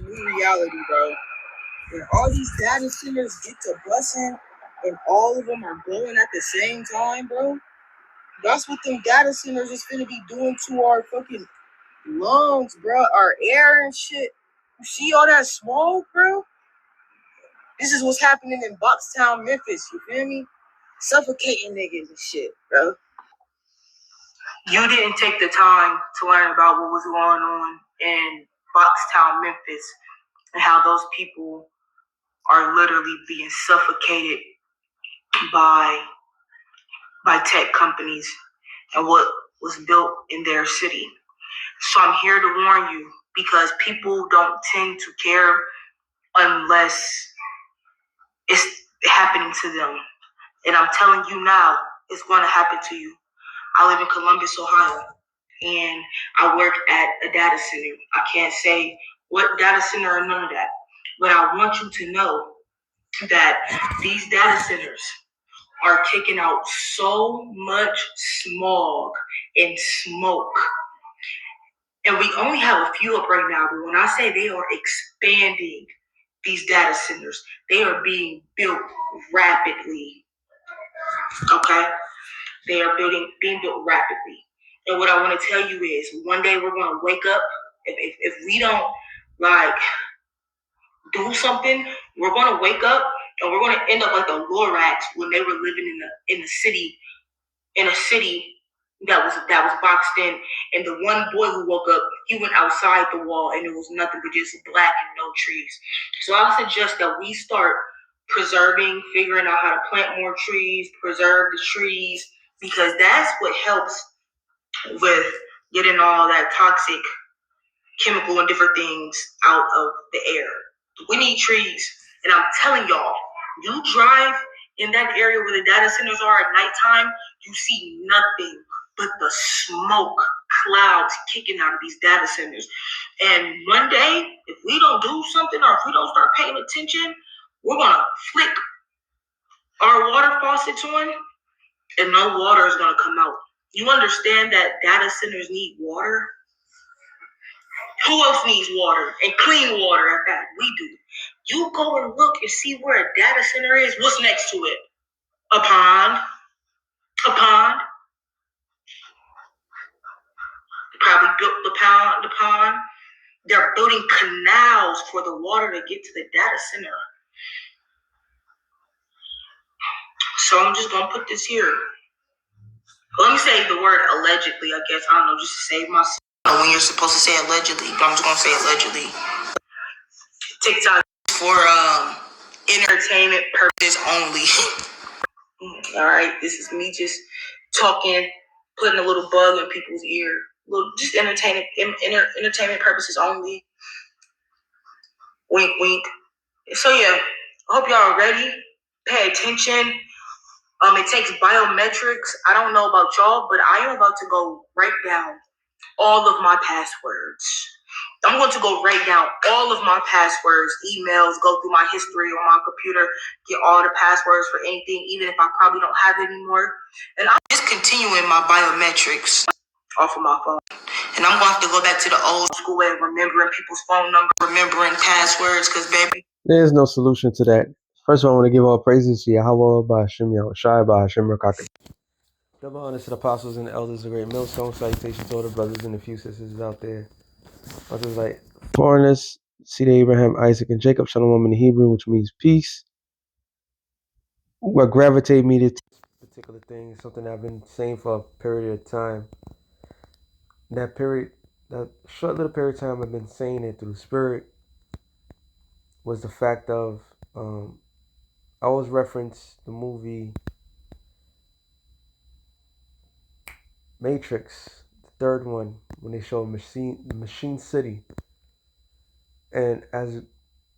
new reality, bro. When all these data centers get to busting and all of them are blowing at the same time, bro. That's what them data centers is gonna be doing to our fucking lungs, bro. Our air and shit. You see all that smoke, bro? This is what's happening in Boxtown, Memphis. You feel me? Suffocating niggas and shit, bro. You didn't take the time to learn about what was going on in Boxtown, Memphis, and how those people are literally being suffocated by tech companies and what was built in their city. So I'm here to warn you because people don't tend to care unless it's happening to them. And I'm telling you now, it's going to happen to you. I live in Columbus, Ohio, and I work at a data center. I can't say what data center or none of that, but I want you to know that these data centers are kicking out so much smog and smoke. And we only have a few up right now, but when I say they are expanding these data centers, they are being built rapidly. Okay? They are being built rapidly. And what I want to tell you is one day we're going to wake up. If we don't like do something, we're going to wake up and we're going to end up like the Lorax when they were living in a city that was boxed in, and the one boy who woke up, he went outside the wall and it was nothing but just black and no trees. So I suggest that we start preserving, figuring out how to plant more trees, preserve the trees, because that's what helps with getting all that toxic chemical and different things out of the air. We need trees. And I'm telling y'all, you drive in that area where the data centers are at nighttime, you see nothing but the smoke clouds kicking out of these data centers. And one day, if we don't do something or if we don't start paying attention, we're going to flick our water faucets on and no water is going to come out. You understand that data centers need water? Who else needs water and clean water at that? We do. You go and look and see where a data center is. What's next to it? A pond. A pond. They probably built the pond. They're building canals for the water to get to the data center. So I'm just gonna put this here. Let me say the word allegedly, I guess. I don't know, just to save myself. I don't know when you're supposed to say allegedly, but I'm just gonna say allegedly. TikTok for entertainment purposes only. All right, this is me just talking, putting a little bug in people's ear, just entertainment purposes only. Wink, wink. So yeah, I hope y'all are ready. Pay attention. It takes biometrics. I don't know about y'all, but I am about to go write down all of my passwords. I'm going to go write down all of my passwords, emails, go through my history on my computer, get all the passwords for anything, even if I probably don't have it anymore. And I'm just continuing my biometrics off of my phone. And I'm going to have to go back to the old school way of remembering people's phone number, remembering passwords, because baby, there's no solution to that. First of all, I want to give all praises to Yahweh, Ba'ashem Yahushai, Ba'ashem Rakaka. Double honors to the apostles and the elders of Great Millstone. Salutations to all the brothers and a few sisters out there. Others like foreigners, seed of Abraham, Isaac, and Jacob. Shalom in the Hebrew, which means peace. What gravitated me to this particular thing is something I've been saying for a period of time. That short little period of time I've been saying it through the Spirit was the fact of I always reference the movie Matrix, the third one, when they show Machine City. And as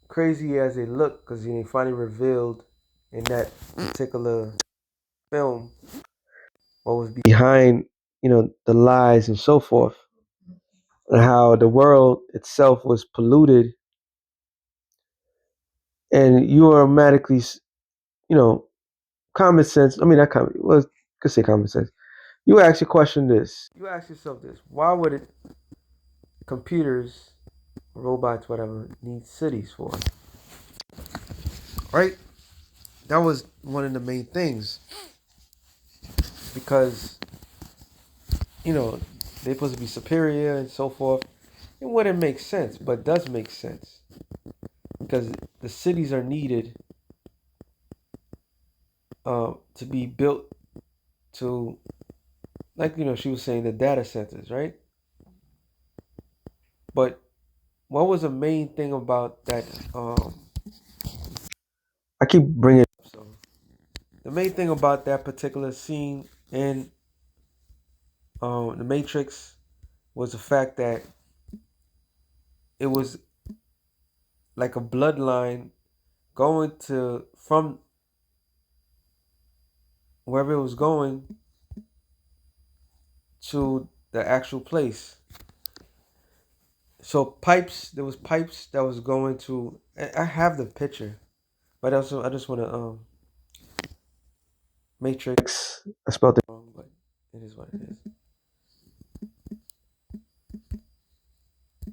crazy as they look, because they finally revealed in that particular film what was behind, the lies and so forth, and how the world itself was polluted, and you automatically, common sense. I mean, not common. Well, could say common sense. You ask your question this. You ask yourself this: why would computers robots, whatever, need cities for, right? That was one of the main things because they're supposed to be superior and so forth. It wouldn't make sense, but does make sense because the cities are needed to be built to, like she was saying, the data centers, right? But what was the main thing about that? I keep bringing it up. So the main thing about that particular scene in the Matrix was the fact that it was like a bloodline going to from wherever it was going to the actual place. So there was pipes that was going to. I have the picture, but also I just want to Matrix. I spelled it wrong, but it is what it is.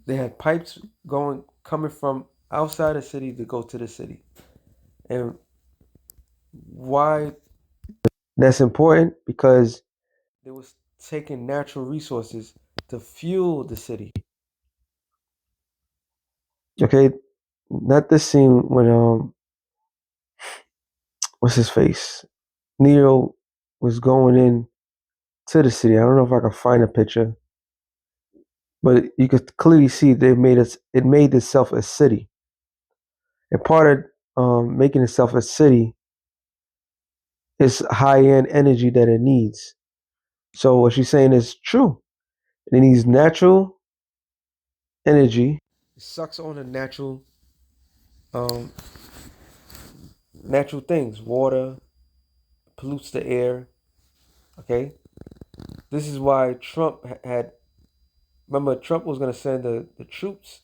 They had pipes coming from outside the city to go to the city, and why that's important because they was taking natural resources to fuel the city. Okay, not this scene when what's his face? Neo was going in to the city. I don't know if I can find a picture, but you could clearly see it made itself a city. And part of making itself a city is high end energy that it needs. So what she's saying is true. It needs natural energy. It sucks on the um, natural things, water, pollutes the air. Okay, this is why Trump had. Remember, Trump was going to send the troops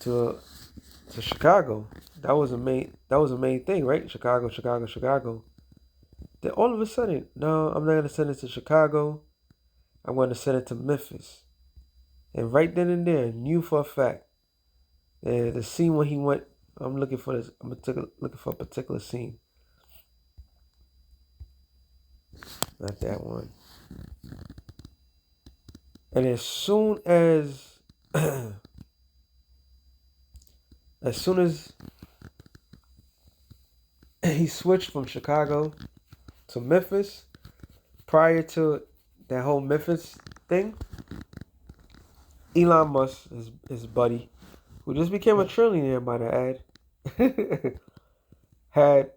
to to Chicago. That was a main thing, right? Chicago, Chicago, Chicago. Then all of a sudden, no, I'm not going to send it to Chicago. I'm going to send it to Memphis. And right then and there, knew for a fact. The scene when he went, I'm looking for this. Looking for a particular scene. Not that one. And as soon as, as soon as he switched from Chicago to Memphis, prior to that whole Memphis thing, Elon Musk, his buddy, who just became a trillionaire by the ad, had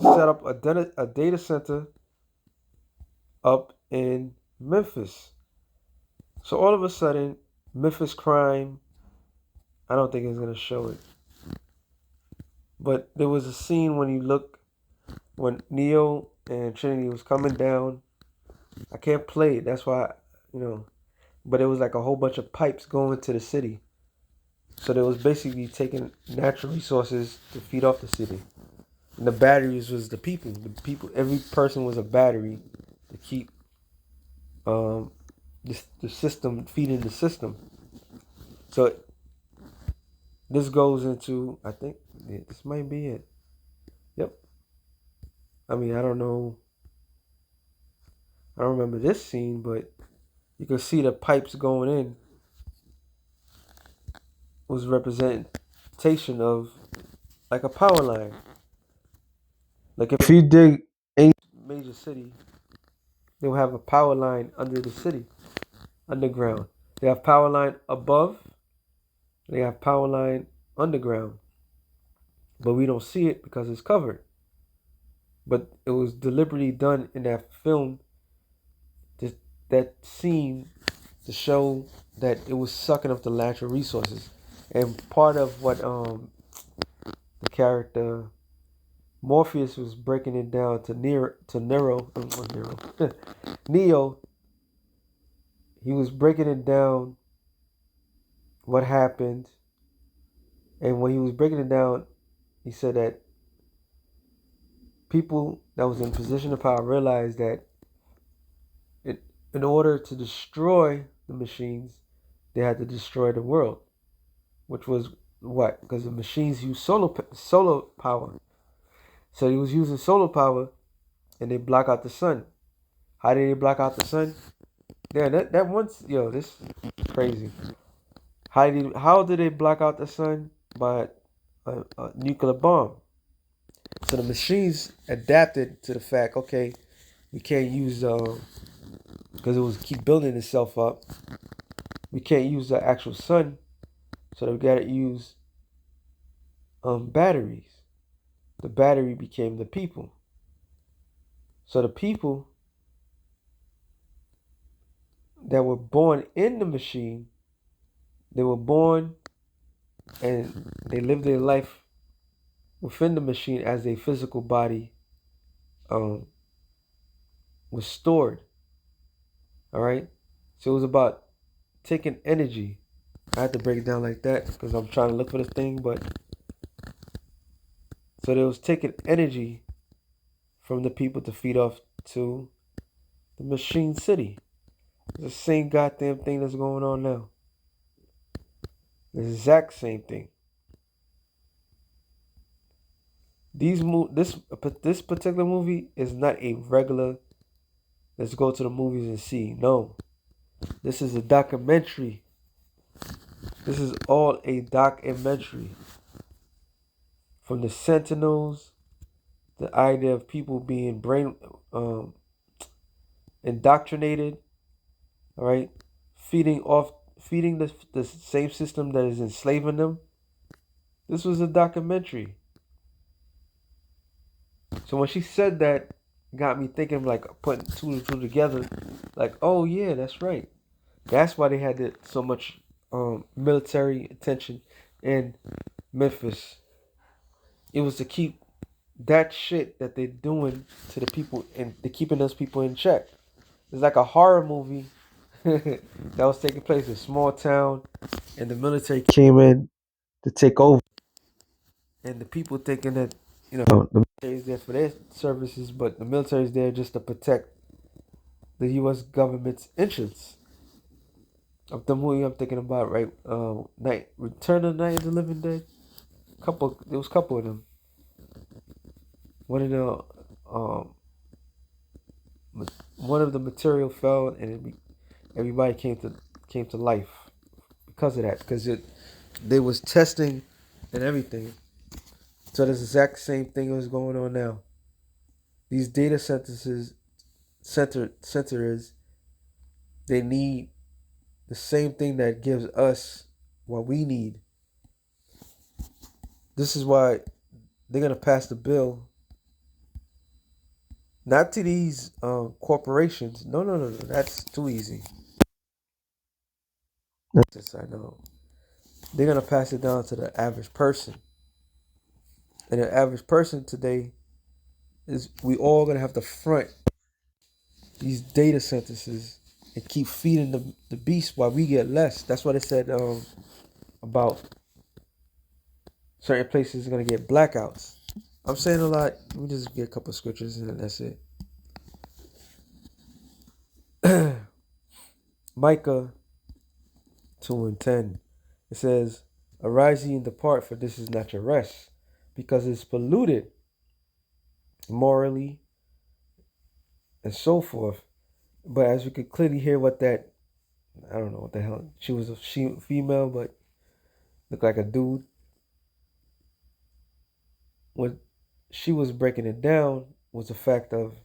set up a data center up in Memphis. So all of a sudden, Memphis crime, I don't think it's going to show it. But there was a scene when Neo and Trinity was coming down. I can't play it. That's why, but it was like a whole bunch of pipes going to the city. So they was basically taking natural resources to feed off the city. And the batteries was the people. The people, every person was a battery to keep um, the system feeding the system. So this goes into, I think, this might be it. Yep. I mean, I don't know. I don't remember this scene, but you can see the pipes going in was representation of like a power line. Like if you dig any major city, they'll have a power line under the city, underground. They have power line above, they have power line underground. But we don't see it because it's covered. But it was deliberately done in that film, that scene, to show that it was sucking up the natural resources. And part of what the character Morpheus was breaking it down to Neo. He was breaking it down what happened, and when he was breaking it down, he said that people that was in position of power realized that it, in order to destroy the machines, they had to destroy the world, which was what? Because the machines use solar power. So he was using solar power, and they block out the sun. How did they block out the sun? Yeah, that once, yo, this is crazy. How did they block out the sun? By a nuclear bomb. So the machines adapted to the fact, okay, we can't use because it was keep building itself up. We can't use the actual sun, so we gotta use batteries. The battery became the people. So the people that were born in the machine, they were born and they lived their life within the machine as a physical body um, was stored. All right. So it was about taking energy. I had to break it down like that because I'm trying to look for this thing, but so they was taking energy from the people to feed off to the machine city. It's the same goddamn thing that's going on now. The exact same thing. This particular movie is not a regular. Let's go to the movies and see. No, this is a documentary. This is all a documentary. From the Sentinels, the idea of people being um, indoctrinated, all right, feeding the same system that is enslaving them. This was a documentary. So when she said that, got me thinking, like putting two and two together, like, oh yeah, that's right. That's why they had so much military attention in Memphis. It was to keep that shit that they're doing to the people, and they're keeping those people in check. It's like a horror movie that was taking place in a small town, and the military came in to take over, and the people thinking that the military is there for their services, but the military is there just to protect the U.S. government's interests. Of the movie I'm thinking about, right? Return of the Night of the Living Dead. There was a couple of them. One of the um, one of the material fell, and everybody came to life because of that. Because they was testing and everything. So the exact same thing was going on now. These data centers, they need the same thing that gives us what we need. This is why they're gonna pass the bill, not to these corporations. No, no, no, no. That's too easy. Yes, I know. They're gonna pass it down to the average person, and the average person today is we all gonna have to front these data centers and keep feeding the beast while we get less. That's what it said about certain places are gonna get blackouts. I'm saying a lot. Let me just get a couple of scriptures and then that's it. Micah 2:10. It says, "Arise ye and depart, for this is not your rest, because it's polluted morally and so forth." But as you could clearly hear what that, I don't know what the hell, she was female, but looked like a dude. What she was breaking it down was the fact of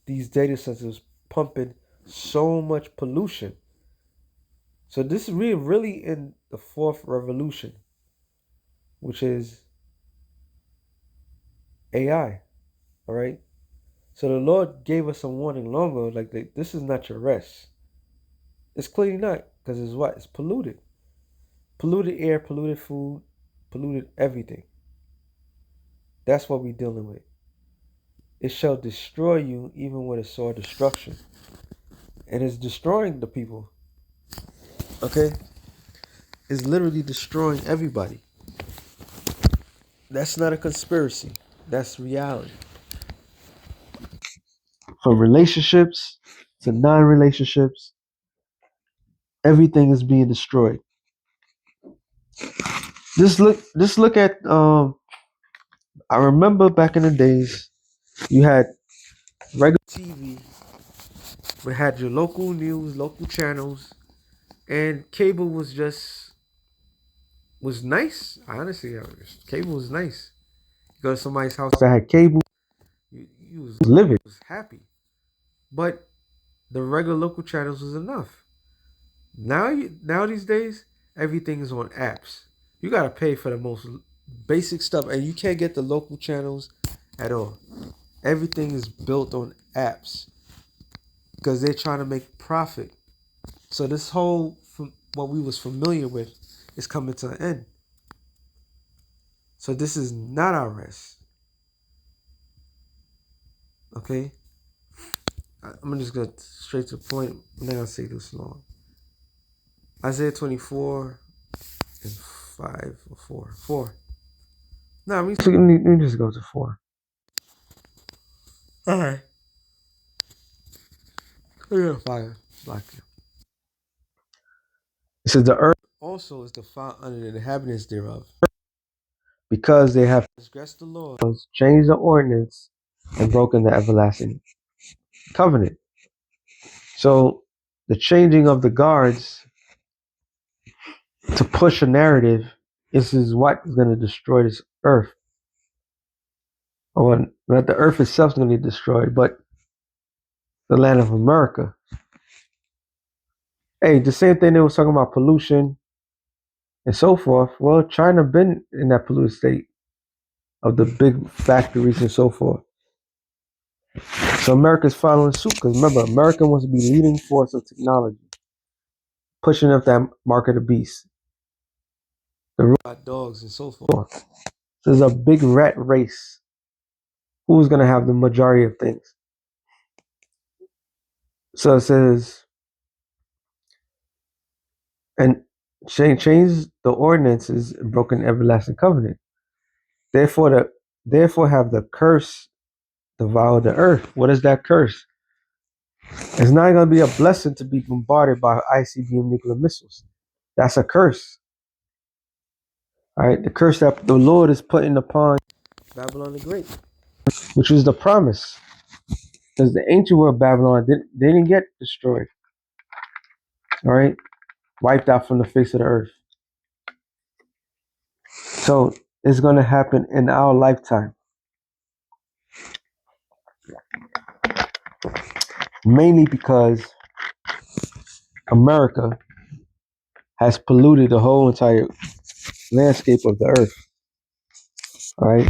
these data centers pumping so much pollution. So this is really in the fourth revolution, which is AI. All right. So the Lord gave us a warning long ago, like this is not your rest. It's clearly not, because it's what? It's polluted. Polluted air, polluted food, polluted everything. That's what we're dealing with. It shall destroy you even with a sword destruction. And it's destroying the people. Okay? It's literally destroying everybody. That's not a conspiracy. That's reality. From relationships to non relationships, everything is being destroyed. Just look at I remember back in the days you had regular TV, but had your local news, local channels, and cable was nice. Honestly, cable was nice. You go to somebody's house that had cable, you was living, was happy. But the regular local channels was enough. Now these days, everything is on apps. You gotta pay for the most basic stuff, and you can't get the local channels at all. Everything is built on apps because they're trying to make profit. So this whole what we was familiar with is coming to an end. So this is not our rest. Okay, I'm just gonna straight to the point. I'm not gonna say this long. Isaiah 24 and 5 or 4. 4. No, let me just go to 4. All right. Yeah, 5. Like it. It says the earth also is defiled under the inhabitants thereof, because they have transgressed the laws, changed the ordinance, and broken the everlasting covenant. So the changing of the guards to push a narrative, this is what is going to destroy this earth. Or not the earth itself is going to be destroyed, but the land of America. Hey, the same thing they was talking about pollution and so forth. Well, China been in that polluted state of the big factories and so forth. So America's following suit because remember, America wants to be leading force of technology, pushing up that mark of the beast, the robot dogs and so forth. So there's a big rat race. Who's going to have the majority of things? So it says, and change the ordinances and broken everlasting covenant. Therefore have the curse devoured the earth. What is that curse? It's not going to be a blessing to be bombarded by ICBM nuclear missiles. That's a curse. All right, the curse that the Lord is putting upon Babylon the Great, which was the promise, because the ancient world Babylon didn't get destroyed. All right, wiped out from the face of the earth. So it's going to happen in our lifetime, mainly because America has polluted the whole entire landscape of the earth. All right,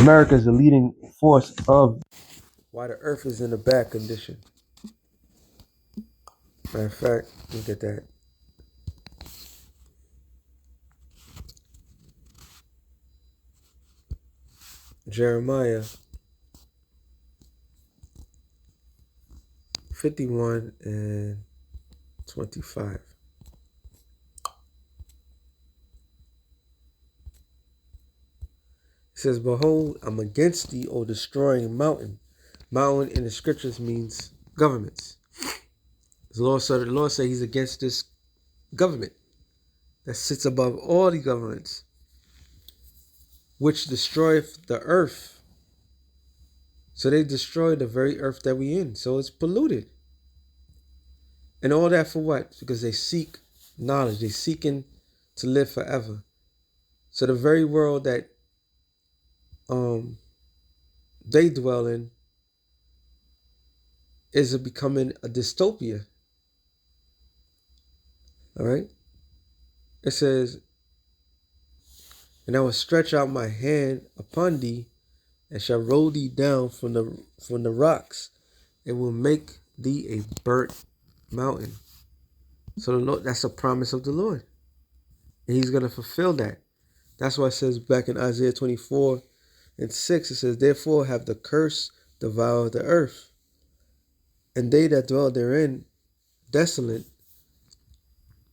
America is the leading force of why the earth is in a bad condition. Matter of fact, look at that. Jeremiah 51 and 25. It says, behold, I'm against thee, O destroying mountain. Mountain in the scriptures means governments. The Lord said he's against this government that sits above all the governments, which destroyeth the earth. So they destroy the very earth that we in. So it's polluted. And all that for what? Because they seek knowledge. They seeking to live forever. So the very world that they dwell in is becoming a dystopia. All right. It says, and I will stretch out my hand upon thee, and shall roll thee down from the rocks, and will make thee a burnt mountain. So the Lord, that's a promise of the Lord, and He's gonna fulfill that. That's why it says back in Isaiah 24 and 6, it says, therefore have the curse devoured the earth, and they that dwell therein desolate.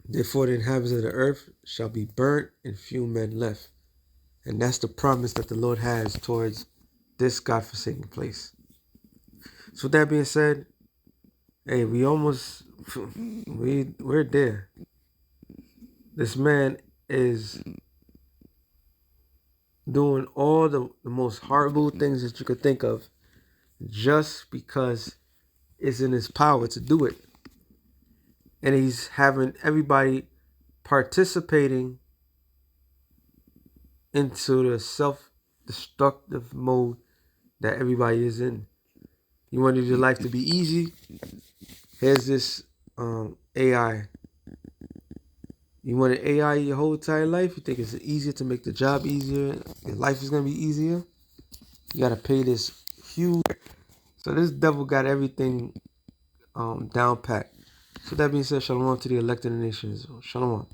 Therefore the inhabitants of the earth shall be burnt, and few men left. And that's the promise that the Lord has towards this God-forsaken place. So with that being said, Hey, we almost we're there. This man is doing all the most horrible things that you could think of just because it's in his power to do it. And he's having everybody participating into the self-destructive mode that everybody is in. You wanted your life to be easy? Here's this AI. You wanted AI your whole entire life? You think it's easier to make the job easier? Your life is gonna be easier? You gotta pay this huge. So this devil got everything down pat. So that being said, shalom to the elected nations. Shalom.